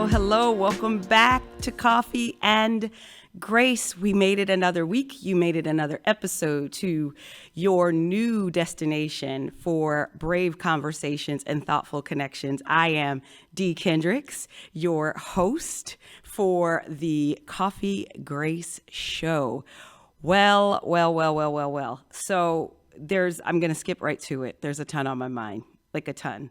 Hello. Welcome back to Coffee and Grace. We made it another week. You made it another episode to your new destination for brave conversations and thoughtful connections. I am Dee Kendricks, your host for the Coffee Grace Show. Well. So I'm going to skip right to it. There's a ton on my mind, like a ton.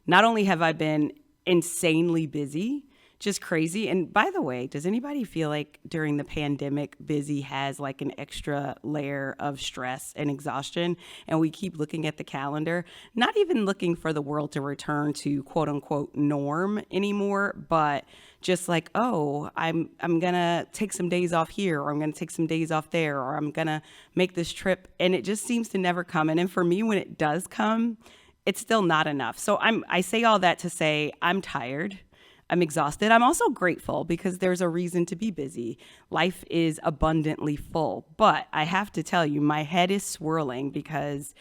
Not only have I been insanely busy, just crazy. And by the way, does anybody feel like during the pandemic, busy has like an extra layer of stress and exhaustion? And we keep looking at the calendar, not even looking for the world to return to quote unquote norm anymore, but just like, oh, I'm gonna take some days off here, or I'm gonna take some days off there, or I'm gonna make this trip. And it just seems to never come. And for me, when it does come, it's still not enough. So I say all that to say I'm tired. I'm exhausted. I'm also grateful because there's a reason to be busy. Life is abundantly full. But I have to tell you, my head is swirling because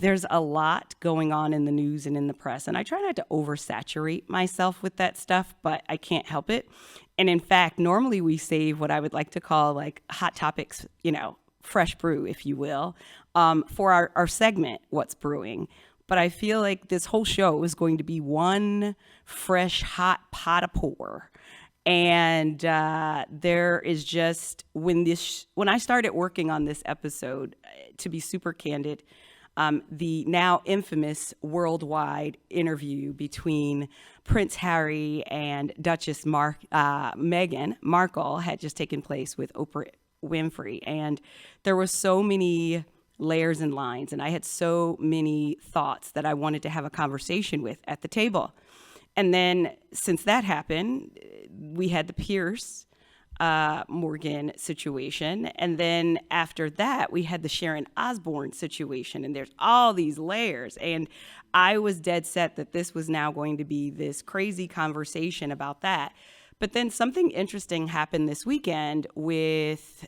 there's a lot going on in the news and in the press. And I try not to oversaturate myself with that stuff, but I can't help it. And in fact, normally we save what I would like to call like hot topics, fresh brew, if you will, for our segment, What's Brewing. But I feel like this whole show is going to be one fresh, hot pot of pour. And there is just, when I started working on this episode, to be super candid, the now infamous worldwide interview between Prince Harry and Duchess Meghan Markle had just taken place with Oprah Winfrey. And there were so many layers and lines, and I had so many thoughts that I wanted to have a conversation with at the table. And then since that happened, we had the Piers Morgan situation. And then after that, we had the Sharon Osbourne situation. And there's all these layers. And I was dead set that this was now going to be this crazy conversation about that. But then something interesting happened this weekend with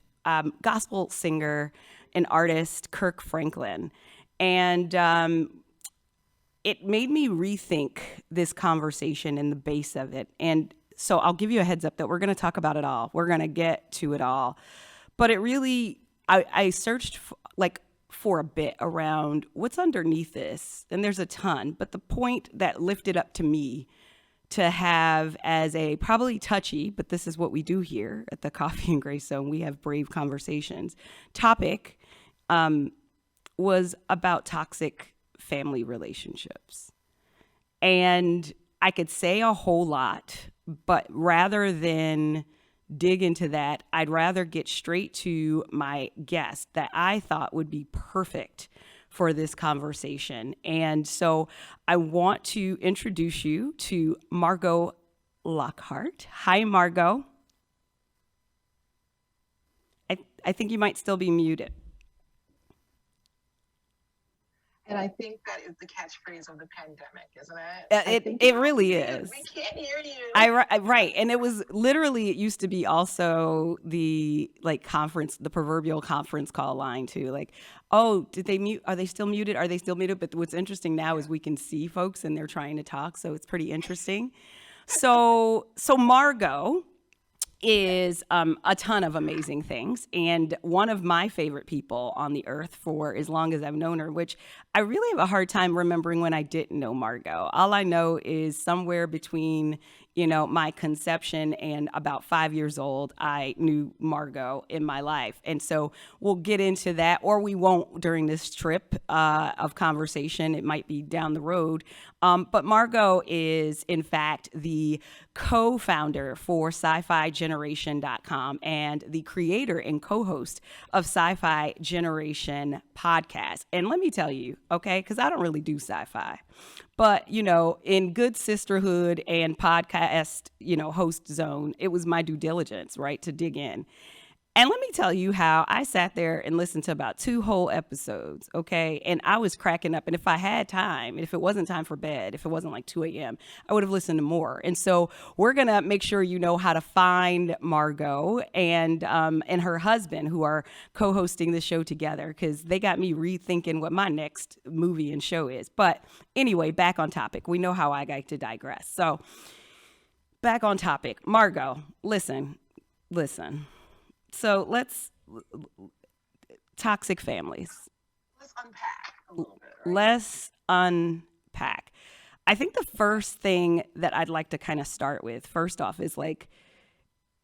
gospel singer and artist Kirk Franklin. And it made me rethink this conversation and the base of it. And so I'll give you a heads up that we're going to talk about it all. We're going to get to it all. But it really, I searched for a bit around what's underneath this. And there's a ton. But the point that lifted up to me to have as a probably touchy, but this is what we do here at the Coffee and Grace Zone, we have brave conversations, topic was about toxic family relationships. And I could say a whole lot, but rather than dig into that, I'd rather get straight to my guest that I thought would be perfect for this conversation. And so I want to introduce you to Margot Lockhart. Hi, Margot. I think you might still be muted. And I think that is the catchphrase of the pandemic, isn't it? It really is. We can't hear you. Right. And it was literally, it used to be also the the proverbial conference call line too. Like, oh, did they mute? Are they still muted? Are they still muted? But what's interesting now is we can see folks and they're trying to talk. So it's pretty interesting. So Margot is a ton of amazing things, and one of my favorite people on the earth for as long as I've known her, which I really have a hard time remembering when I didn't know Margot. All I know is somewhere between my conception and about 5 years old, I knew Margot in my life. And so we'll get into that, or we won't during this trip of conversation. It might be down the road. But Margot is, in fact, the co-founder for SciFiGeneration.com and the creator and co-host of Sci-Fi Generation podcast. And let me tell you, okay, because I don't really do sci-fi, but, in good sisterhood and podcast, host zone, it was my due diligence, right, to dig in. And let me tell you how I sat there and listened to about 2 whole episodes, okay? And I was cracking up. And if I had time, and if it wasn't time for bed, if it wasn't like 2 a.m., I would have listened to more. And so we're going to make sure you know how to find Margot and her husband, who are co-hosting the show together, because they got me rethinking what my next movie and show is. But anyway, back on topic. We know how I like to digress. So back on topic. Margot, listen. So toxic families. Let's unpack a little bit, right? Let's unpack. I think the first thing that I'd like to kind of start with, first off, is like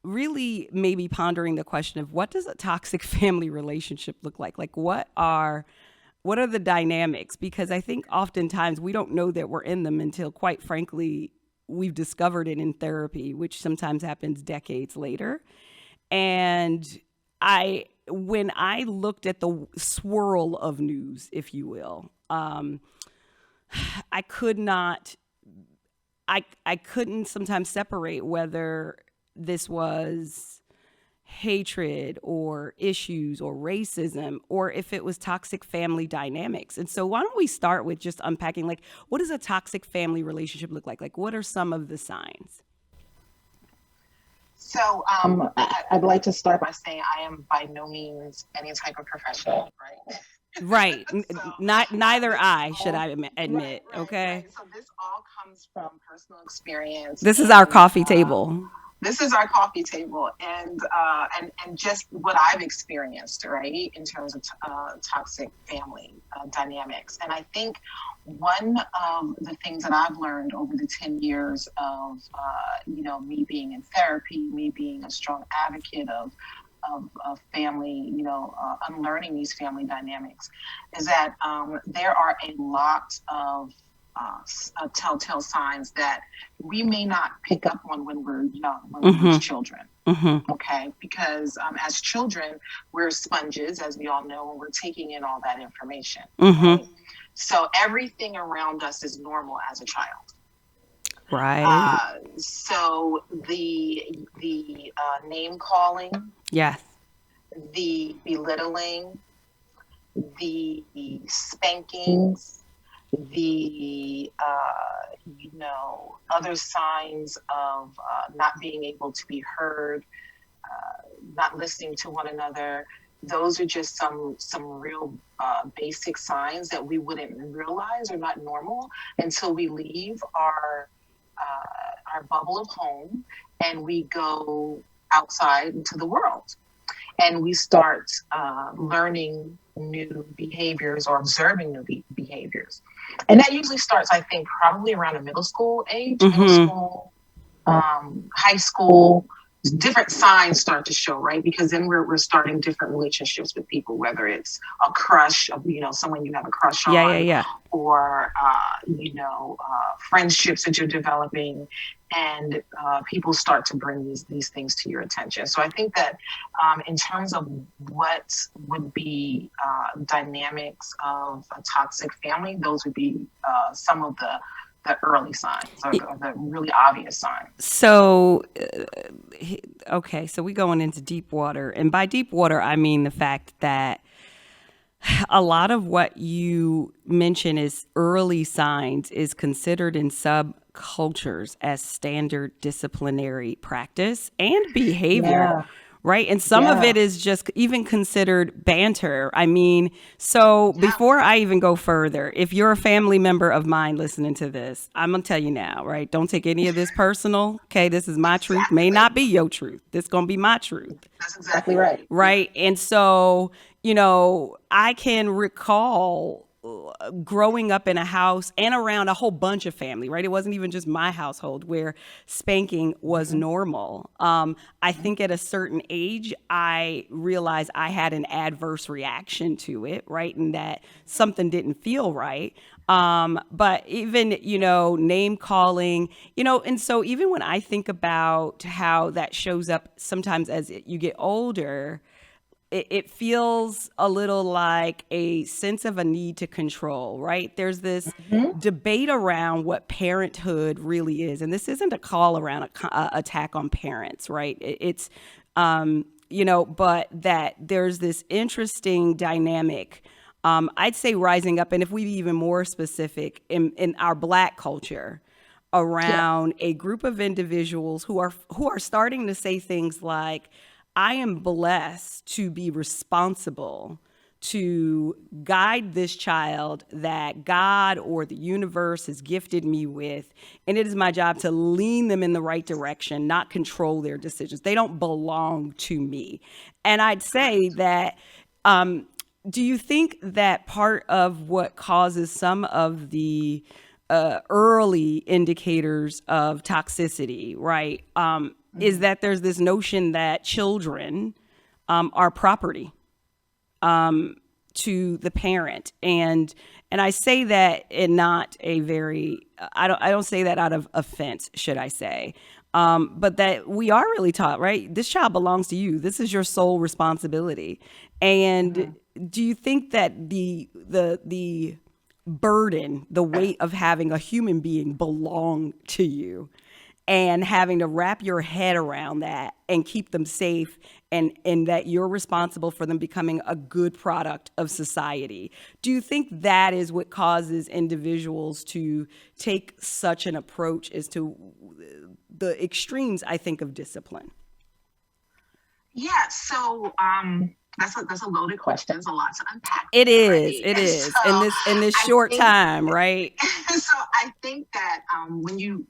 really maybe pondering the question of what does a toxic family relationship look like? Like what are the dynamics? Because I think oftentimes we don't know that we're in them until, quite frankly, we've discovered it in therapy, which sometimes happens decades later. And when I looked at the swirl of news, if you will, I could not, I couldn't sometimes separate whether this was hatred or issues or racism or if it was toxic family dynamics. And so why don't we start with just unpacking, like, what does a toxic family relationship look like? Like, what are some of the signs? So I'd like to start by saying I am by no means any type of professional, right? Right. So Neither this I, should all I admit. right. Okay. So this all comes from personal experience, This is our and coffee table. this is our coffee table, and just what I've experienced, right, in terms of toxic family dynamics. And I think one of the things that I've learned over the 10 years of me being in therapy, me being a strong advocate of family, unlearning these family dynamics, is that there are a lot of telltale signs that we may not pick up on when we're young, when we're children. Okay, because as children, we're sponges, as we all know, and we're taking in all that information. Right? So everything around us is normal as a child. Right. So the name calling, Yes. the belittling, the spankings, the other signs of not being able to be heard, not listening to one another. Those are just some real basic signs that we wouldn't realize are not normal until we leave our bubble of home and we go outside into the world. And we start learning new behaviors or observing new behaviors. And that usually starts, I think, probably around a middle school age, middle school, high school. Different signs start to show, right? Because then we're starting different relationships with people, whether it's a crush of, someone you have a crush on, or, friendships that you're developing, and people start to bring these things to your attention. So I think that in terms of what would be dynamics of a toxic family, those would be some of the early signs or the really obvious signs. So, okay, so we going into deep water. And by deep water, I mean the fact that a lot of what you mention is early signs is considered in subcultures as standard disciplinary practice and behavior. Yeah. Right. And some of it is just even considered banter. I mean, so before I even go further, if you're a family member of mine listening to this, I'm going to tell you now, right? Don't take any of this personal. Okay. This is my truth. May not be your truth. This is going to be my truth. That's exactly right. Right. And so, I can recall growing up in a house and around a whole bunch of family, right? It wasn't even just my household where spanking was normal. I think at a certain age, I realized I had an adverse reaction to it, right? And that something didn't feel right. But even, name calling, and so even when I think about how that shows up sometimes as you get older, it feels a little like a sense of a need to control, right? There's this debate around what parenthood really is. And this isn't a call around a attack on parents, right? It's, but that there's this interesting dynamic, I'd say rising up. And if we be even more specific in our Black culture, around a group of individuals who are starting to say things like, I am blessed to be responsible to guide this child that God or the universe has gifted me with. And it is my job to lean them in the right direction, not control their decisions. They don't belong to me. And I'd say that, do you think that part of what causes some of the early indicators of toxicity, right, is that there's this notion that children are property to the parent, and I say that in not a very I don't say that out of offense, should I say, but that we are really taught, right? This child belongs to you. This is your sole responsibility. And do you think that the burden, the weight of having a human being belong to you, and having to wrap your head around that and keep them safe, and that you're responsible for them becoming a good product of society, do you think that is what causes individuals to take such an approach as to the extremes, I think, of discipline? Yeah, so that's a loaded question. There's a lot to unpack. It is. Right? It is. So In this short time, right? So I think that when you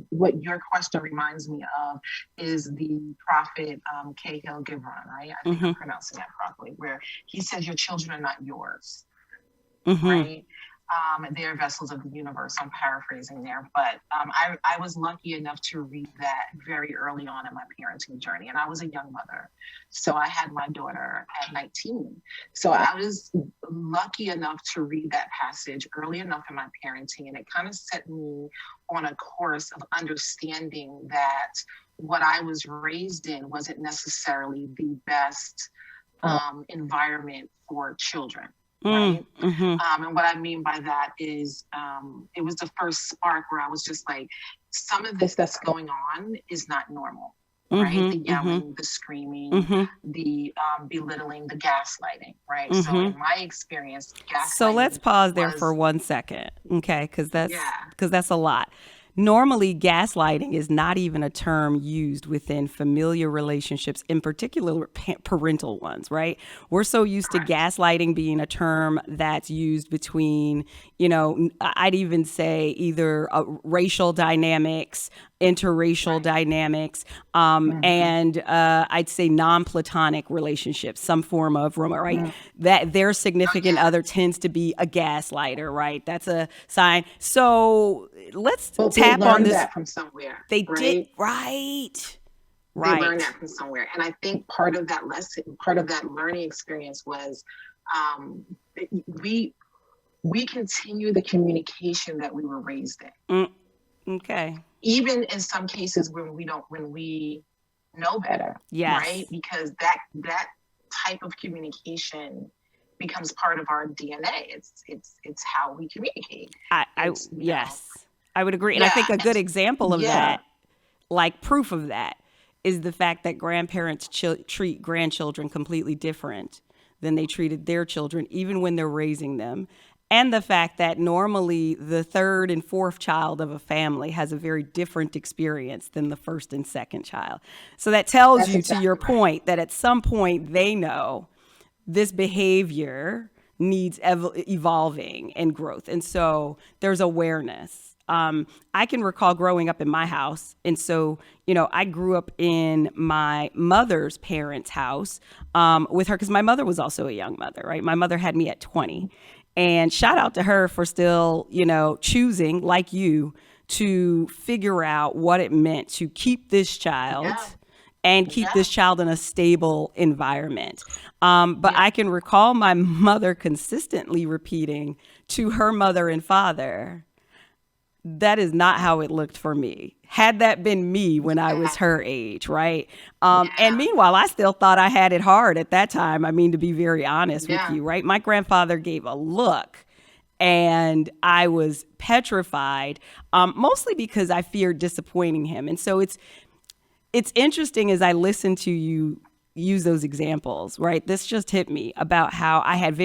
what your question reminds me of is the prophet Cahill Gibran, right? I think I'm pronouncing that properly, where he says your children are not yours, right? They're vessels of the universe. I'm paraphrasing there, but I was lucky enough to read that very early on in my parenting journey, and I was a young mother, so I had my daughter at 19. So I was lucky enough to read that passage early enough in my parenting, and it kind of set me on a course of understanding that what I was raised in wasn't necessarily the best environment for children. Right. And what I mean by that is it was the first spark where I was just like, some of this that's going on is not normal, right? The yelling, the screaming, the belittling, the gaslighting, right? So in my experience, gaslighting. So let's pause there for 1 second, okay? Because that's a lot. Normally, gaslighting is not even a term used within familiar relationships, in particular parental ones, right? We're so used to gaslighting being a term that's used between, I'd even say either racial dynamics, interracial dynamics, and I'd say non-platonic relationships, some form of right? That their significant other tends to be a gaslighter, right? That's a sign. So let's tap on this. That from somewhere. They did, right. They learned that from somewhere. And I think part of that lesson, part of that learning experience was we continue the communication that we were raised in. Okay. Even in some cases when we know better, right? Because that type of communication becomes part of our DNA. It's how we communicate. I would agree. And I think a good example of that, like proof of that, is the fact that grandparents treat grandchildren completely different than they treated their children, even when they're raising them. And the fact that normally the third and fourth child of a family has a very different experience than the first and second child. So that tells you, to your point, that at some point they know this behavior needs evolving and growth. And so there's awareness. I can recall growing up in my house. And so, I grew up in my mother's parents' house with her, because my mother was also a young mother, right? My mother had me at 20. And shout out to her for still, choosing, like you, to figure out what it meant to keep this child and keep this child in a stable environment. But I can recall my mother consistently repeating to her mother and father, that is not how it looked for me. Had that been me when I was her age, right? And meanwhile, I still thought I had it hard at that time. I mean, to be very honest with you, right? My grandfather gave a look and I was petrified, mostly because I feared disappointing him. And so it's interesting as I listen to you use those examples, right? This just hit me about how I had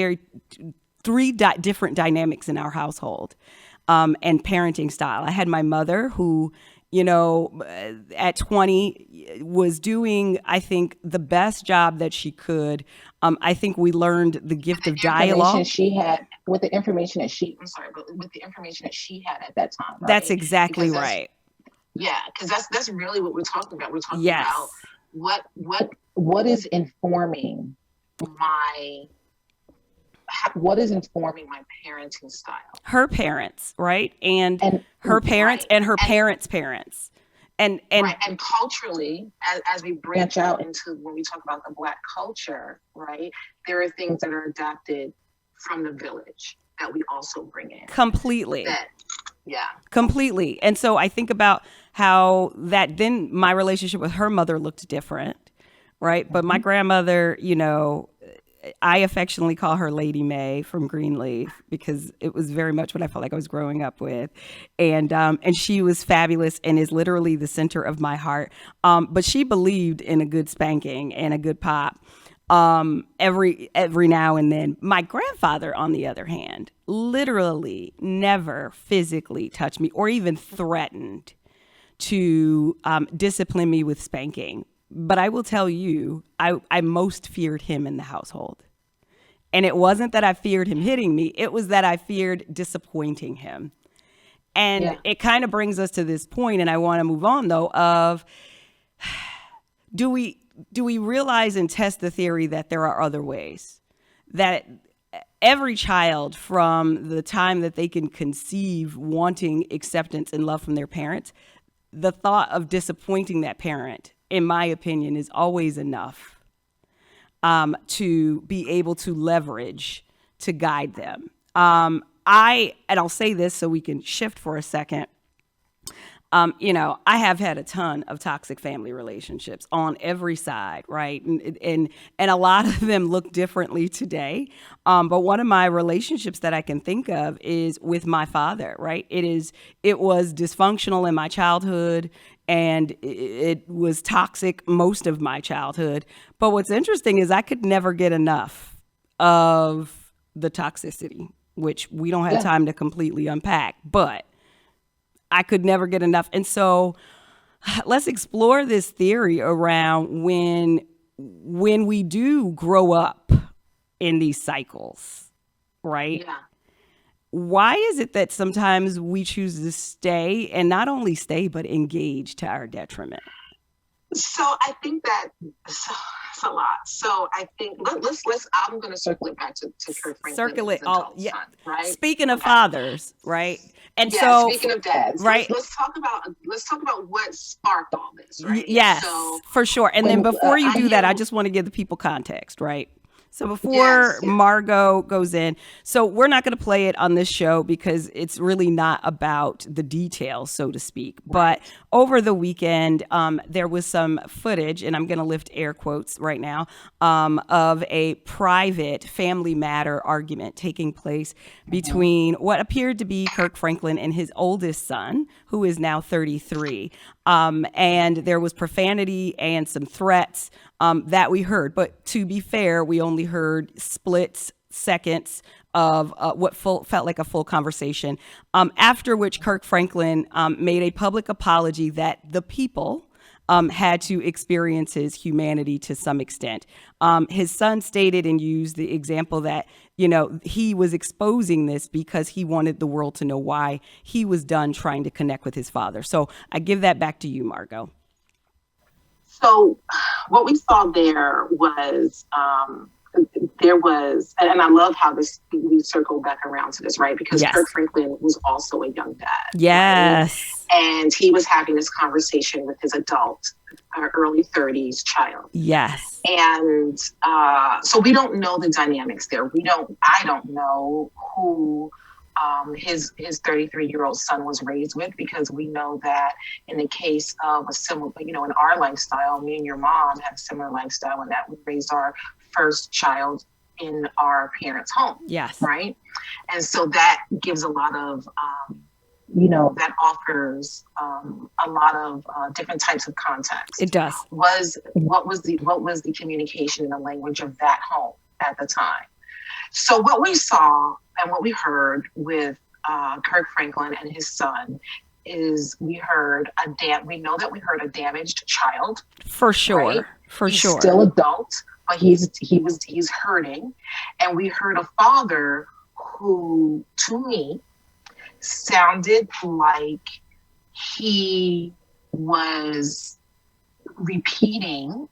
three different dynamics in our household. And parenting style. I had my mother who, at 20 was doing, I think, the best job that she could. I think we learned the gift of dialogue. With the information that she, I'm sorry, but with the information that she had at that time, right? That's exactly right. Yeah, because that's really what we're talking about. We're talking Yes. about what is informing my parenting style. Her parents, right? And her parents, right, and her parents' parents. And right. And culturally, as we branch out into when we talk about the Black culture, right, there are things that are adapted from the village that we also bring in. Completely. Yeah. Completely. And so I think about how that then my relationship with her mother looked different, right? But my grandmother, I affectionately call her Lady May from Greenleaf because it was very much what I felt like I was growing up with. And she was fabulous and is literally the center of my heart. But she believed in a good spanking and a good pop every now and then. My grandfather, on the other hand, literally never physically touched me or even threatened to discipline me with spanking. But I will tell you, I most feared him in the household. And it wasn't that I feared him hitting me. It was that I feared disappointing him. And it kind of brings us to this point, and I want to move on, though, of do we realize and test the theory that there are other ways? That every child from the time that they can conceive wanting acceptance and love from their parents, the thought of disappointing that parent, in my opinion, is always enough to be able to leverage to guide them. And I'll say this so we can shift for a second. I have had a ton of toxic family relationships on every side, right? And a lot of them look differently today. But one of my relationships that I can think of is with my father, right? It was dysfunctional in my childhood, and it was toxic most of my childhood. But what's interesting is I could never get enough of the toxicity, which we don't have time to completely unpack, but I could never get enough. And so let's explore this theory around when we do grow up in these cycles, right? Yeah. Why is it that sometimes we choose to stay, and not only stay, but engage to our detriment? So I think that it's a lot. So I think let's I'm going to circle it back to Kirk Franklin. Circle it all. Yeah. Son, right. Speaking of fathers, right? And speaking of dads, right? Let's talk about what sparked all this, right? Yes, so, for sure. And then before you do that, I just want to give the people context, right? So before Margot goes in, so we're not going to play it on this show because it's really not about the details, so to speak. Right. But over the weekend, there was some footage, and I'm going to lift air quotes right now, of a private family matter argument taking place between what appeared to be Kirk Franklin and his oldest son, who is now 33. And there was profanity and some threats that we heard. But to be fair, we only heard splits, seconds of what felt like a full conversation, after which Kirk Franklin made a public apology that the people had to experience his humanity to some extent. His son stated and used the example that, he was exposing this because he wanted the world to know why he was done trying to connect with his father. So I give that back to you, Margot. So what we saw there was, and I love how we circle back around to this, right? Because Kirk Franklin was also a young dad. Yes. Right? And he was having this conversation with his adult, early 30s child. Yes. And so we don't know the dynamics there. I don't know who his 33-year-old son was raised with, because we know that in the case of a similar, in our lifestyle, me and your mom had a similar lifestyle in that we raised our first child in our parents' home. Yes. Right. And so that gives a lot of, that offers a lot of different types of context. It does. What was the communication in the language of that home at the time? So what we saw and what we heard with Kirk Franklin and his son is we know that we heard a damaged child. For sure. Right? For He's sure. still adult, but he's hurting. And we heard a father who, to me, sounded like he was repeating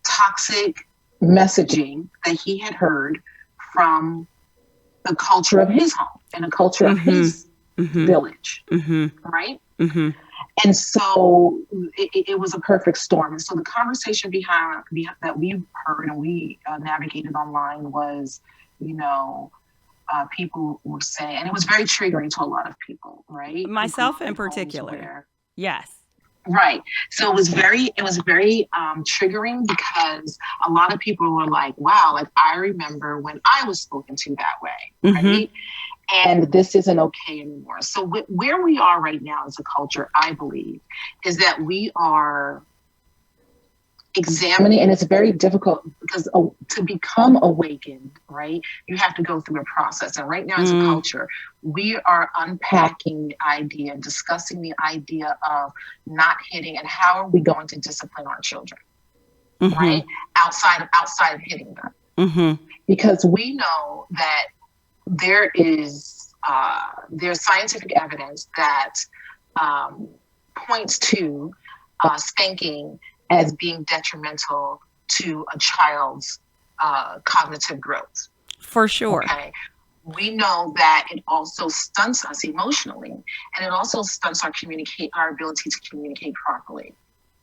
toxic messaging that he had heard from the culture of his home and the culture of his village, right? And so it was a perfect storm. And so the conversation behind that we heard and we navigated online was, people were saying, and it was very triggering to a lot of people, right? Myself in particular. Yes. Right. So it was very triggering, because a lot of people were like, wow, like I remember when I was spoken to that way, right? And this isn't okay anymore. So where we are right now as a culture, I believe, is that we are examining, and it's very difficult because to become awakened, right, you have to go through a process. And right now as a culture, we are unpacking the idea, discussing the idea of not hitting, and how are we going to discipline our children, right, outside of hitting them. Because we know that there's scientific evidence that points to spanking as being detrimental to a child's cognitive growth. For sure. Okay. We know that it also stunts us emotionally, and it also stunts our ability to communicate properly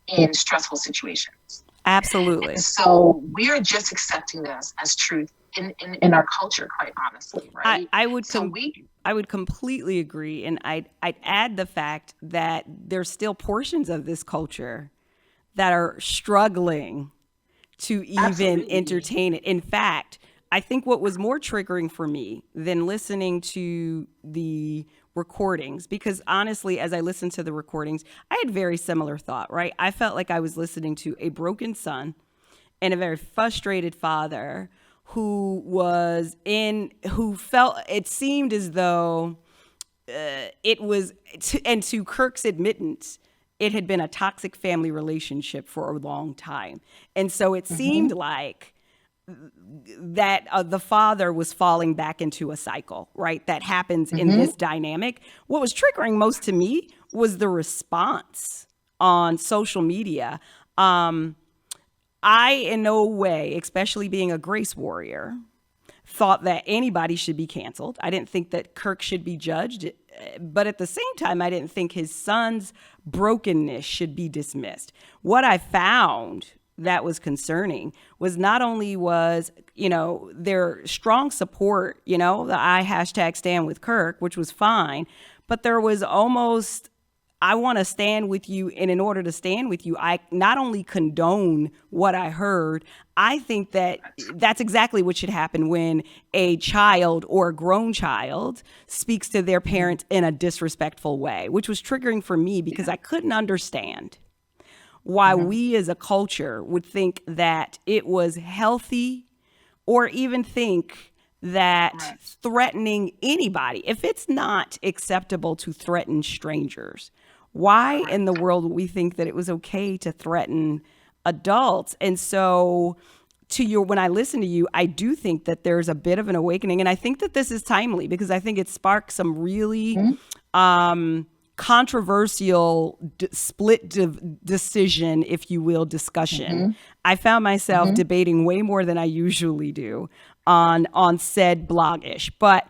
in stressful situations. Absolutely. And so we are just accepting this as truth in our culture, quite honestly, right? I would completely agree, and I'd add the fact that there's still portions of this culture that are struggling to even entertain it. In fact, I think what was more triggering for me than listening to the recordings, because honestly, as I listened to the recordings, I had very similar thought, right? I felt like I was listening to a broken son and a very frustrated father who felt, it seemed as though it was, and to Kirk's admittance, it had been a toxic family relationship for a long time. And so it seemed like that the father was falling back into a cycle, right? That happens in this dynamic. What was triggering most to me was the response on social media. I, in no way, especially being a grace warrior, thought that anybody should be canceled. I didn't think that Kirk should be judged. But at the same time, I didn't think his son's brokenness should be dismissed. What I found that was concerning was not only was, their strong support, the #stand with Kirk, which was fine, but there was almost, I want to stand with you. And in order to stand with you, I not only condone what I heard, I think that that's exactly what should happen when a child or a grown child speaks to their parent in a disrespectful way, which was triggering for me because I couldn't understand why we as a culture would think that it was healthy, or even think that threatening anybody, if it's not acceptable to threaten strangers, why in the world would we think that it was okay to threaten adults? And so when I listen to you, I do think that there's a bit of an awakening. And I think that this is timely because I think it sparked some really controversial split decision, if you will, discussion. I found myself debating way more than I usually do on said blogish. But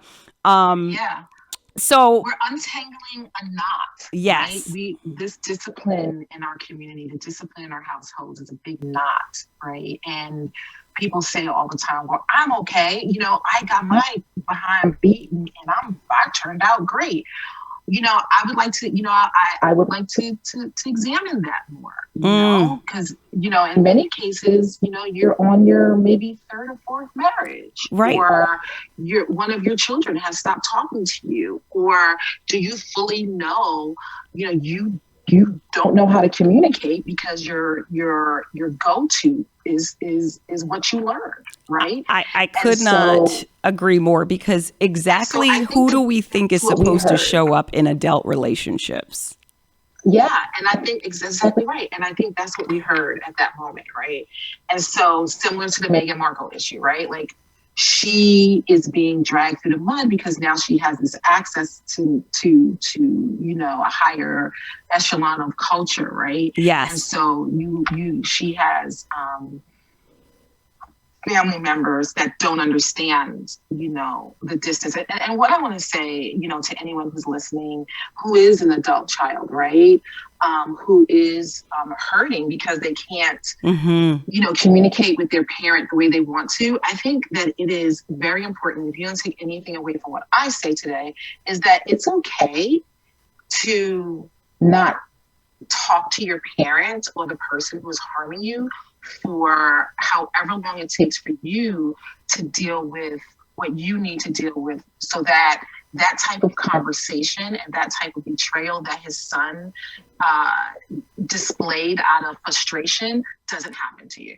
so we're untangling a knot. Yes. Right? This discipline in our community, the discipline in our households is a big knot, right? And people say all the time, well, I'm okay. I got my behind beaten and I turned out great. I would like to, I would like to examine that more, because, in many cases, you're on your maybe third or fourth marriage, right? Or one of your children has stopped talking to you, or do you fully know, you you don't know how to communicate because your go-to is what you learned, right? I And could so, not agree more, because so exactly I think who that do we think is that's what we supposed to heard. show up in adult relationships? Yeah, and I think exactly right. And I think that's what we heard at that moment, right? And so similar to the Meghan Markle issue, right? Like she is being dragged through the mud because now she has this access to a higher echelon of culture, right? And Yes. so she has family members that don't understand, the distance. And what I want to say, to anyone who's listening, who is an adult child, right? Who is hurting because they can't, Mm-hmm. communicate with their parent the way they want to. I think that it is very important, if you don't take anything away from what I say today, is that it's okay to not talk to your parent or the person who's harming you for however long it takes for you to deal with what you need to deal with, so that that type of conversation and that type of betrayal that his son displayed out of frustration doesn't happen to you.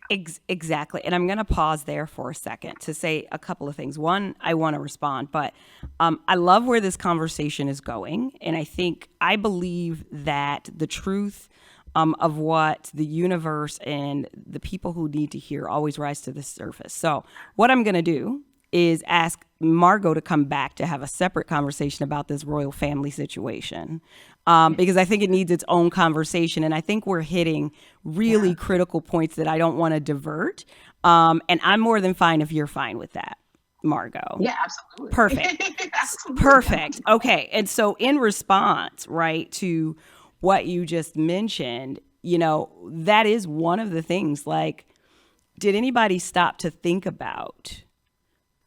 Exactly. And I'm going to pause there for a second to say a couple of things. One, I want to respond, but I love where this conversation is going. And I believe that the truth of what the universe and the people who need to hear always rise to the surface. So what I'm going to do is ask Margot to come back to have a separate conversation about this royal family situation, because I think it needs its own conversation. And I think we're hitting really critical points that I don't want to divert. And I'm more than fine if you're fine with that, Margot. Yeah, absolutely. Perfect. Absolutely. Perfect. Okay. And so in response, right, to what you just mentioned, that is one of the things, like, did anybody stop to think about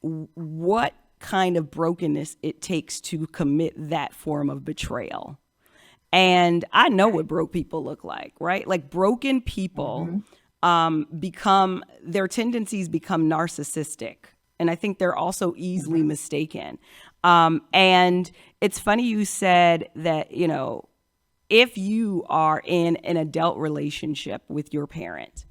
what kind of brokenness it takes to commit that form of betrayal? And I know what broke people look like, right? Like, broken people their tendencies become narcissistic. And I think they're also easily mistaken. And it's funny you said that, if you are in an adult relationship with your parent,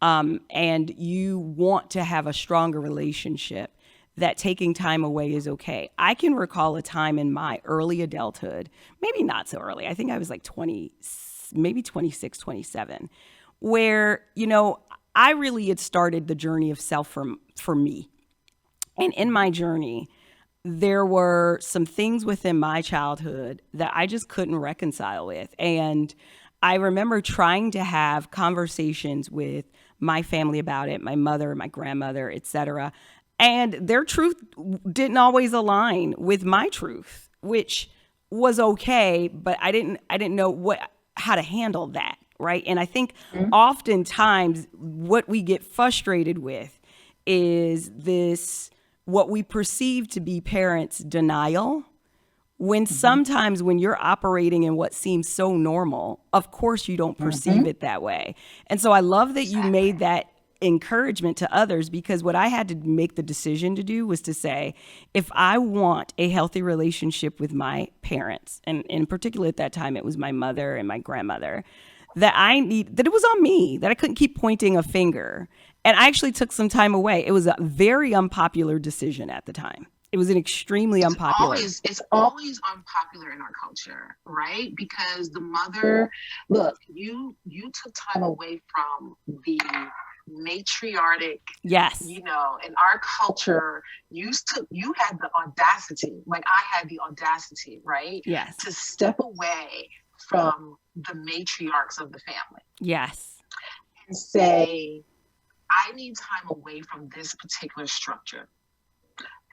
and you want to have a stronger relationship, that taking time away is okay. I can recall a time in my early adulthood, maybe not so early, I think I was like 20, maybe 26, 27, where, I really had started the journey of self for me. And in my journey, there were some things within my childhood that I just couldn't reconcile with. And I remember trying to have conversations with my family about it, my mother, my grandmother, etc. And their truth didn't always align with my truth, which was okay, but I didn't know how to handle that, right? And I think oftentimes what we get frustrated with is this, what we perceive to be parents' denial, when sometimes when you're operating in what seems so normal, of course you don't perceive it that way. And so I love that you made that encouragement to others, because what I had to make the decision to do was to say, if I want a healthy relationship with my parents, and in particular at that time it was my mother and my grandmother, that it was on me, that I couldn't keep pointing a finger. And I actually took some time away. It was a very unpopular decision at the time. It was an extremely unpopular. It's always unpopular in our culture, right? Because the mother, look, you took time away from the matriarchic. Yes. In our culture, you had the audacity, like I had the audacity, right? Yes. To step away from the matriarchs of the family. Yes. And say, I need time away from this particular structure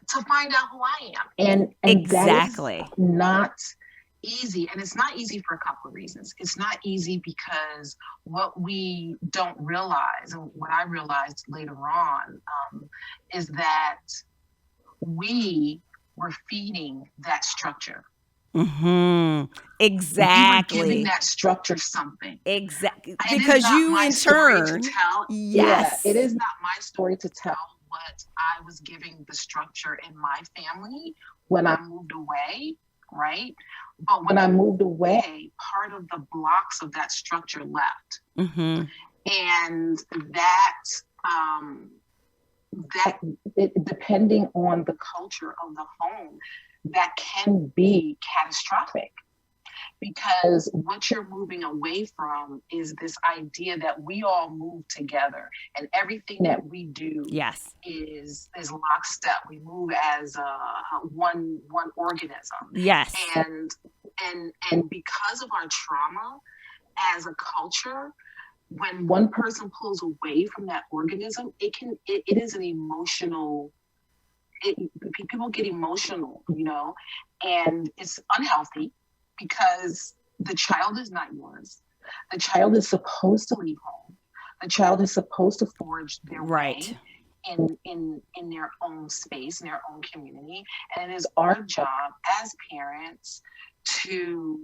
to find out who I am. And exactly. That is not easy. And it's not easy for a couple of reasons. It's not easy because what we don't realize, and what I realized later on, is that we were feeding that structure. Exactly. We were giving that structure something. Exactly. Because you in turn, yes. It is not my story to tell what I was giving the structure in my family when I moved away. right? But when I moved away, part of the blocks of that structure left. Mm-hmm. And that, depending on the culture of the home, that can be catastrophic. Because what you're moving away from is this idea that we all move together, and everything that we do Yes. is lockstep. We move as one organism. Yes. And because of our trauma as a culture, when one person pulls away from that organism, it is an emotional. People get emotional, and it's unhealthy. Because the child is not yours. The child is supposed to leave home. The child is supposed to forge their way in their own space, in their own community. And it is our job as parents to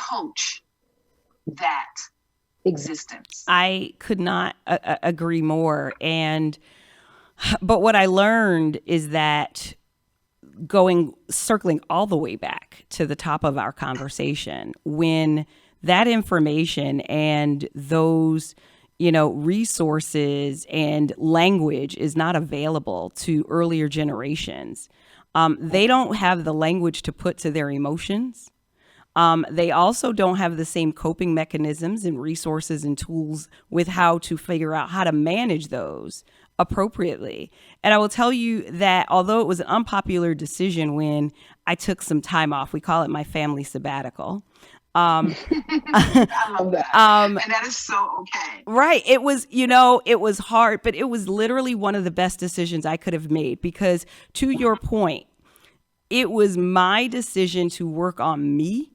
coach that existence. I could not agree more. But what I learned is that circling all the way back to the top of our conversation, when that information and those, resources and language is not available to earlier generations, they don't have the language to put to their emotions. They also don't have the same coping mechanisms and resources and tools with how to figure out how to manage those appropriately. And I will tell you that although it was an unpopular decision when I took some time off, we call it my family sabbatical. I love that. And that is so okay. Right. It was, it was hard, but it was literally one of the best decisions I could have made because, to your point, it was my decision to work on me.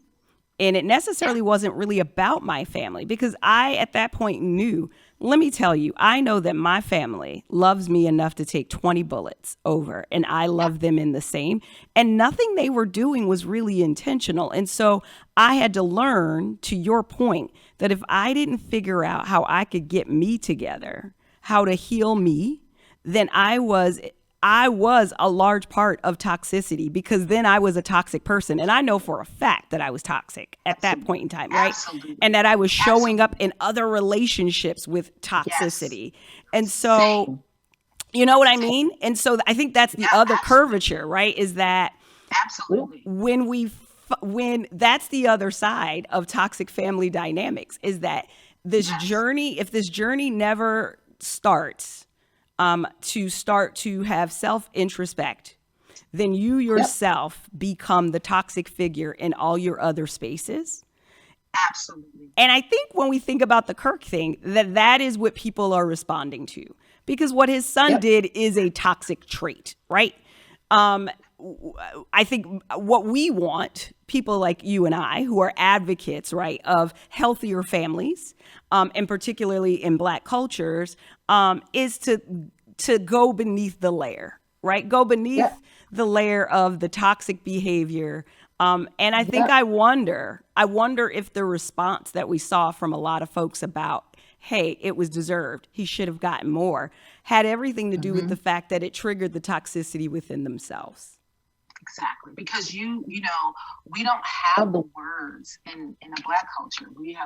And it necessarily wasn't really about my family because I, at that point, knew, let me tell you, I know that my family loves me enough to take 20 bullets over, and I love them in the same. And nothing they were doing was really intentional. And so I had to learn, to your point, that if I didn't figure out how I could get me together, how to heal me, then I was a large part of toxicity because then I was a toxic person. And I know for a fact that I was toxic at that point in time, right? Absolutely. And that I was showing up in other relationships with toxicity. Yes. And so, Same. You know what I mean? And so I think that's the other curvature, right? Is that absolutely when that's the other side of toxic family dynamics is that this journey, if this journey never starts, to start to have self-introspect, then you yourself become the toxic figure in all your other spaces. Absolutely. And I think when we think about the Kirk thing, that is what people are responding to because what his son did is a toxic trait, right? I think what we want, people like you and I, who are advocates, right, of healthier families, and particularly in Black cultures, is to go beneath the layer, right? Go beneath the layer of the toxic behavior. And I think I wonder if the response that we saw from a lot of folks about, hey, it was deserved, he should have gotten more, had everything to do with the fact that it triggered the toxicity within themselves. Exactly, because we don't have the words in a Black culture. We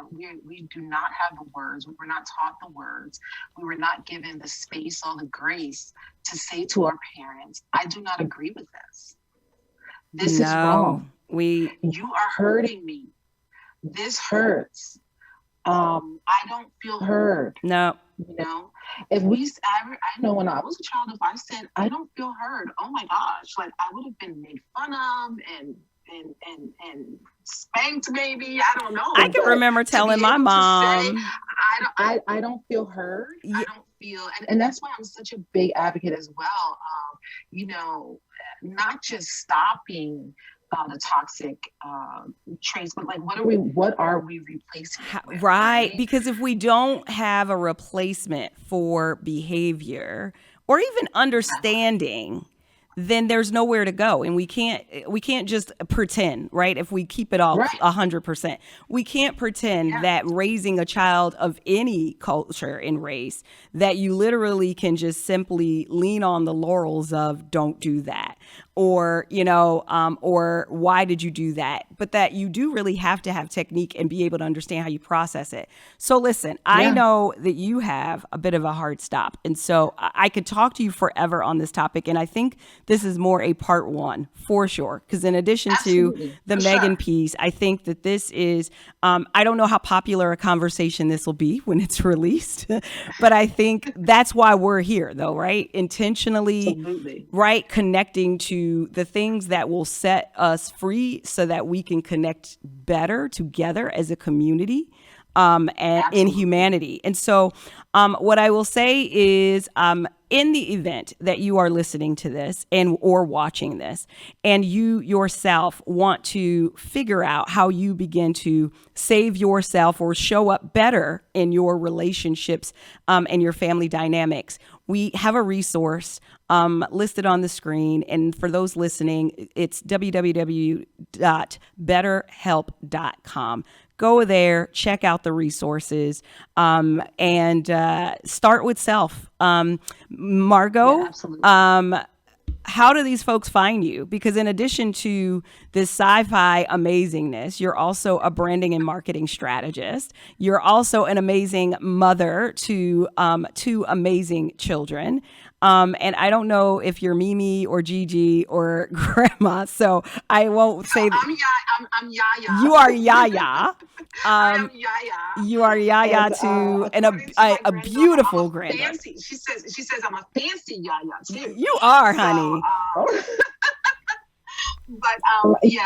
do not have the words. We were not taught the words. We were not given the space or the grace to say to our parents, "I do not agree with this. This is wrong. You are hurting me. This hurts. I don't feel heard." No. If I know when I was a child, if I said I don't feel heard, oh my gosh, like I would have been made fun of and spanked, maybe. I don't know. I can remember telling my mom, I don't feel heard. I don't feel, and that's why I'm such a big advocate as well of, not just stopping the toxic traits, but like what are we replacing it with, right? Because if we don't have a replacement for behavior or even understanding, then there's nowhere to go, and we can't just pretend, right? If we keep it all 100%, we can't pretend that raising a child of any culture and race, that you literally can just simply lean on the laurels of don't do that. or, or why did you do that? But that you do really have to have technique and be able to understand how you process it. So listen, I know that you have a bit of a hard stop. And so I could talk to you forever on this topic. And I think this is more a part one for sure. Because in addition to the Megan piece, I think that this is, I don't know how popular a conversation this will be when it's released, but I think that's why we're here though, right? Intentionally, right? Connecting to the things that will set us free so that we can connect better together as a community. And in humanity. And so what I will say is in the event that you are listening to this and or watching this and you yourself want to figure out how you begin to save yourself or show up better in your relationships and your family dynamics, we have a resource listed on the screen. And for those listening, it's www.betterhelp.com. Go there, check out the resources, and start with self. Margot, how do these folks find you? Because in addition to this sci-fi amazingness, you're also a branding and marketing strategist. You're also an amazing mother to two amazing children. And I don't know if you're Mimi or Gigi or Grandma, so I won't say that. I'm Yaya. You are Yaya. I am Yaya. You are Yaya to a beautiful granddaughter. Fancy. She says I'm a fancy Yaya too. You are, honey. But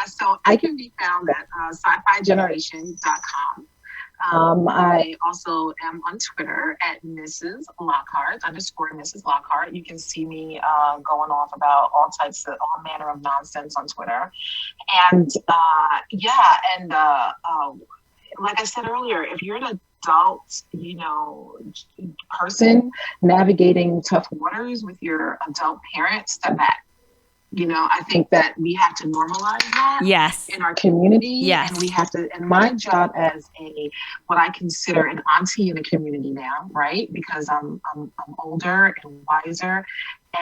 so I can be found at sci-figeneration.com. I also am on Twitter at Mrs. Lockhart _Mrs. Lockhart. You can see me going off about all manner of nonsense on Twitter. And like I said earlier, if you're an adult, person navigating tough waters with your adult parents, step back. I think that we have to normalize that in our community. Yes. And we have to, and my job as what I consider an auntie in the community now, right? Because I'm older and wiser,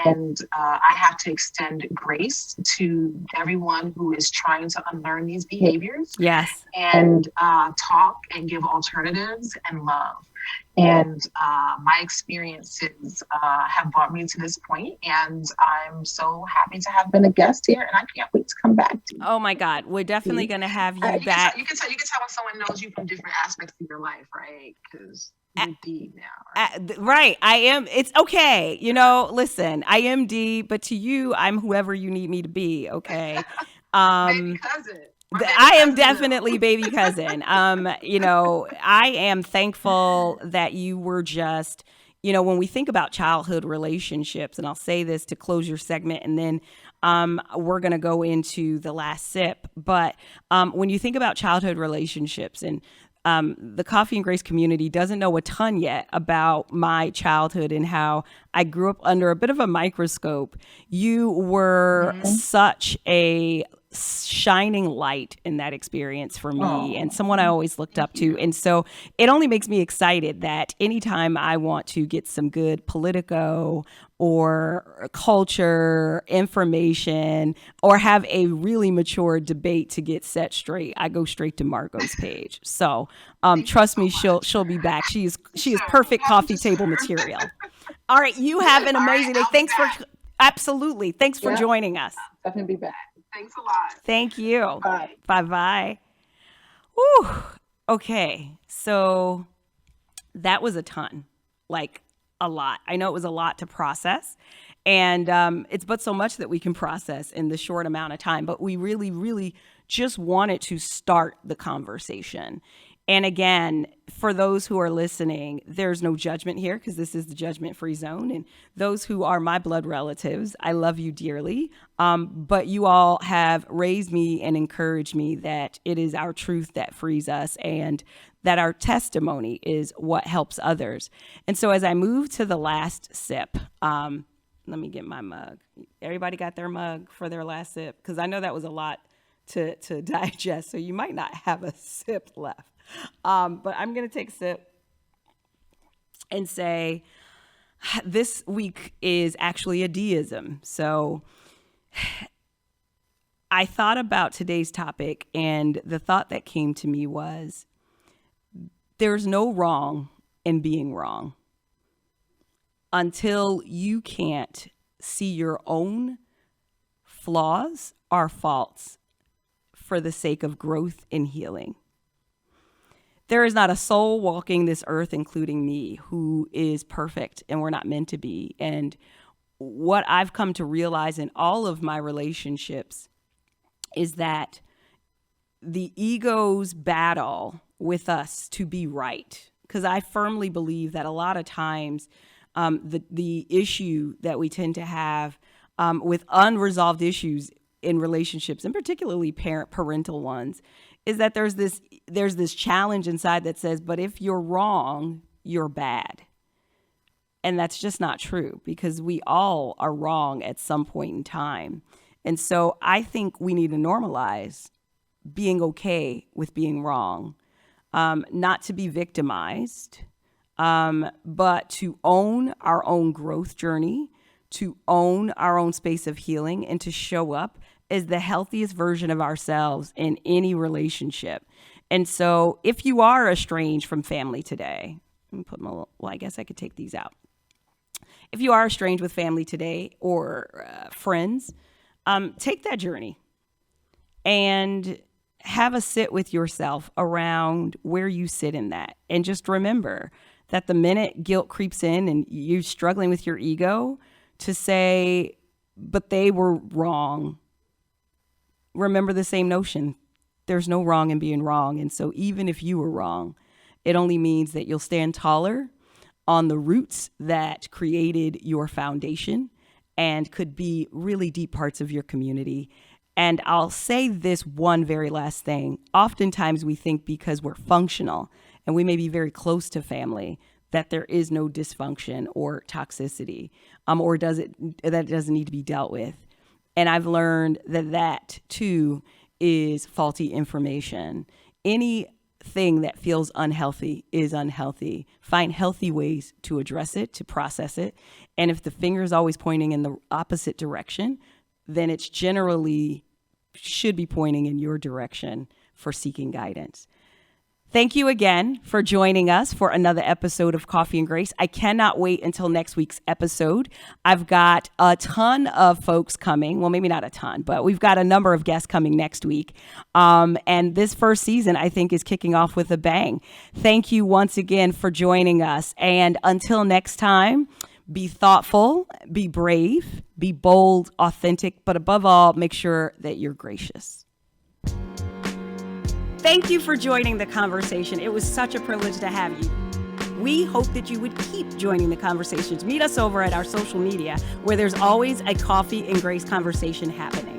and I have to extend grace to everyone who is trying to unlearn these behaviors. Yes. And talk and give alternatives and love. And my experiences have brought me to this point, and I'm so happy to have been a guest here, and I can't wait to come back to you. Oh my God, we're definitely going to have you back. You can tell when someone knows you from different aspects of your life, right? Because you're D now. Right. I am. It's okay. Listen, I am D, but to you, I'm whoever you need me to be. Okay. Baby cousin. I am definitely baby cousin. I am thankful that you were just, when we think about childhood relationships, and I'll say this to close your segment, and then we're going to go into the last sip. But when you think about childhood relationships, and the Coffee and Grace community doesn't know a ton yet about my childhood and how I grew up under a bit of a microscope, you were such a shining light in that experience for me and someone I always looked up to. And so it only makes me excited that anytime I want to get some good Politico or culture information or have a really mature debate to get set straight, I go straight to Margot's page. So trust me, she'll be back. She is perfect coffee table material. All right, you have an amazing day. Thanks for joining us. Definitely be back. Thanks a lot. Thank you. Bye. Bye-bye. Whew. Okay. So that was a ton, like a lot. I know it was a lot to process, and it's but so much that we can process in the short amount of time, but we really, really just wanted to start the conversation. And again, for those who are listening, there's no judgment here because this is the judgment-free zone. And those who are my blood relatives, I love you dearly. But you all have raised me and encouraged me that it is our truth that frees us and that our testimony is what helps others. And so as I move to the last sip, let me get my mug. Everybody got their mug for their last sip? Because I know that was a lot to digest, so you might not have a sip left. But I'm going to take a sip and say this week is actually a deism. So I thought about today's topic, and the thought that came to me was there's no wrong in being wrong until you can't see your own flaws or faults for the sake of growth and healing. There is not a soul walking this earth, including me, who is perfect, and we're not meant to be. And what I've come to realize in all of my relationships is that the ego's battle with us to be right, because I firmly believe that a lot of times the issue that we tend to have with unresolved issues in relationships, and particularly parental ones, is that there's this challenge inside that says, but if you're wrong, you're bad. And that's just not true, because we all are wrong at some point in time. And so I think we need to normalize being okay with being wrong, not to be victimized, but to own our own growth journey, to own our own space of healing, and to show up as the healthiest version of ourselves in any relationship. And so if you are estranged from family today, let me put my, well, I guess I could take these out. If you are estranged with family today or friends, take that journey and have a sit with yourself around where you sit in that. And just remember that the minute guilt creeps in and you're struggling with your ego, to say, but they were wrong. Remember the same notion. There's no wrong in being wrong. And so even if you were wrong, it only means that you'll stand taller on the roots that created your foundation and could be really deep parts of your community. And I'll say this one very last thing. Oftentimes we think because we're functional and we may be very close to family that there is no dysfunction or toxicity, or that it doesn't need to be dealt with. And I've learned that too is faulty information. Anything that feels unhealthy is unhealthy. Find healthy ways to address it, to process it. And if the finger is always pointing in the opposite direction, then it's generally should be pointing in your direction for seeking guidance. Thank you again for joining us for another episode of Coffee and Grace. I cannot wait until next week's episode. I've got a ton of folks coming. Well, maybe not a ton, but we've got a number of guests coming next week. And this first season, I think, is kicking off with a bang. Thank you once again for joining us. And until next time, be thoughtful, be brave, be bold, authentic, but above all, make sure that you're gracious. Thank you for joining the conversation. It was such a privilege to have you. We hope that you would keep joining the conversations. Meet us over at our social media, where there's always a Coffee and Grace conversation happening.